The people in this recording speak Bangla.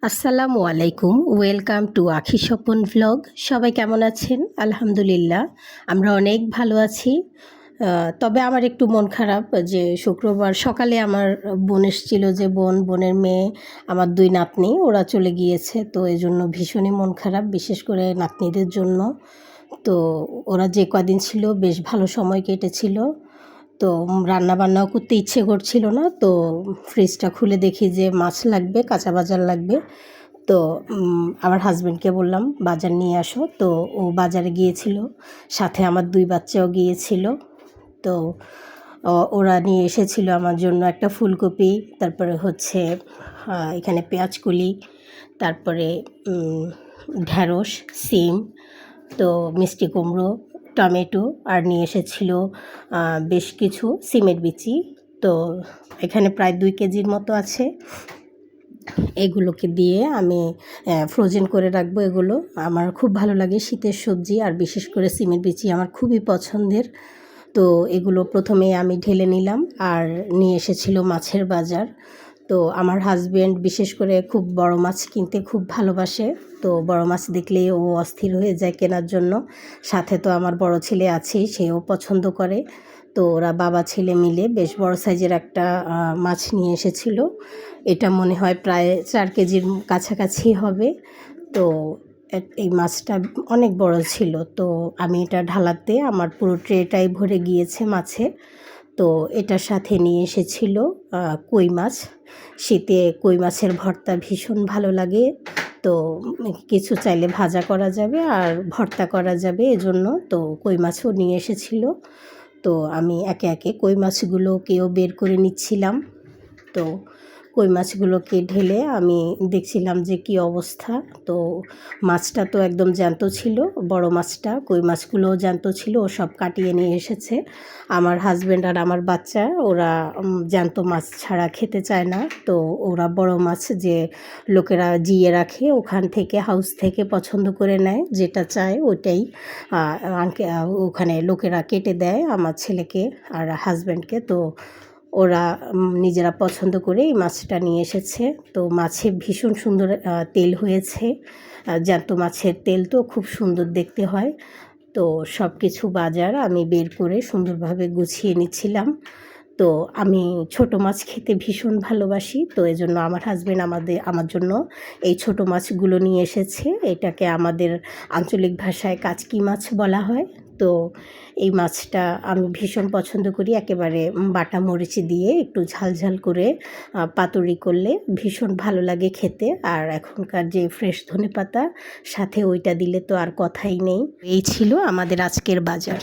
আসসালামু আলাইকুম, ওয়েলকাম টু আখি স্বপন ভ্লগ। সবাই কেমন আছেন? আলহামদুলিল্লাহ, আমরা অনেক ভালো আছি। তবে আমার একটু মন খারাপ যে শুক্রবার সকালে আমার বোন এসেছিল, যে বোনের মেয়ে, আমার দুই নাতনি, ওরা চলে গিয়েছে। তো এই জন্য ভীষণই মন খারাপ, বিশেষ করে নাতনিদের জন্য। তো ওরা যে কদিন ছিল বেশ ভালো সময় কেটেছিল। তো রান্না বান্নাও করতে ইচ্ছে করছিল না। তো ফ্রিজটা খুলে দেখি যে মাছ লাগবে, কাঁচা বাজার লাগবে। তো আমার হাজব্যান্ডকে বললাম বাজার নিয়ে আসো। তো ও বাজারে গিয়েছিল, সাথে আমার দুই বাচ্চাও গিয়েছিল। তো ওরা নিয়ে এসেছিল আমার জন্য একটা ফুলকপি, তারপরে হচ্ছে এখানে পেঁয়াজকলি, তারপরে ঢ্যাঁড়স, সিম, তো মিষ্টি কুমড়ো, টমেটো, আর নিয়ে এসেছিল বেশ কিছু সিমের বিচি। তো এখানে প্রায় 2 কেজির মতো আছে। এগুলোকে দিয়ে আমি ফ্রোজেন করে রাখবো। এগুলো আমার খুব ভালো লাগে, শীতের সবজি, আর বিশেষ করে সিমের বিচি আমার খুবই পছন্দের। তো এগুলো প্রথমে আমি ঢেলে নিলাম। আর নিয়ে এসেছিল মাছের বাজার। তো আমার হাজব্যান্ড বিশেষ করে খুব বড় মাছ কিনতে খুব ভালোবাসে। তো বড় মাছ দেখলেই ও অস্থির হয়ে যায় কেনার জন্য। সাথে তো আমার বড় ছেলে আছেই, সেও পছন্দ করে। তো ওরা বাবা ছেলে মিলে বেশ বড় সাইজের একটা মাছ নিয়ে এসেছিল। এটা মনে হয় প্রায় 4 কেজির কাছাকাছি হবে। তো এই মাছটা অনেক বড় ছিল। তো আমি এটা ঢালাতে আমার পুরো ট্রেটাই ভরে গিয়েছে মাছে। তো এটার সাথে নিয়ে এসেছিল কই মাছ। শীতে কই মাছের ভর্তা ভীষণ ভালো লাগে। তো কিছু চাইলে ভাজা করা যাবে আর ভর্তা করা যাবে, এজন্য তো কই মাছও নিয়ে এসেছিল। তো আমি একে একে কই মাছগুলোকেও বের করে নিচ্ছিলাম। তো কই মাছগুলোকে ঢেলে আমি দেখছিলাম যে কী অবস্থা। তো মাছটা তো একদম জ্যান্ত ছিল, বড় মাছটা। কই মাছগুলোও জ্যান্ত ছিল, ও সব কাটিয়ে নিয়ে এসেছে। আমার হাজব্যান্ড আর আমার বাচ্চা, ওরা জ্যান্ত মাছ ছাড়া খেতে চায় না। তো ওরা বড় মাছ যে লোকেরা জিয়ে রাখে ওখান থেকে, হাউস থেকে পছন্দ করে নেয়, যেটা চায় ওইটাই ওখানে লোকেরা কেটে দেয় আমার ছেলেকে আর হাজব্যান্ডকে। তো ওরা নিজেরা পছন্দ করে এই মাছটা নিয়ে এসেছে। তো মাছে ভীষণ সুন্দর তেল হয়েছে। জ্যান্ত মাছের তেল তো খুব সুন্দর দেখতে হয়। তো সব কিছু বাজার আমি বের করে সুন্দরভাবে গুছিয়ে নিচ্ছিলাম। তো আমি ছোট মাছ খেতে ভীষণ ভালোবাসি। তো এজন্য আমার হাজব্যান্ড আমার জন্য এই ছোট মাছগুলো নিয়ে এসেছে। এটাকে আমাদের আঞ্চলিক ভাষায় কাচকি মাছ বলা হয়। তো এই মাছটা আমি ভীষণ পছন্দ করি। একেবারে বাটা মরিচ দিয়ে একটু ঝাল করে পাতুরি করলে ভীষণ ভালো লাগে খেতে। আর এখনকার যে ফ্রেশ ধনেপাতা, সাথে ওইটা দিলে তো আর কথাই নেই। এই ছিল আমাদের আজকের বাজার।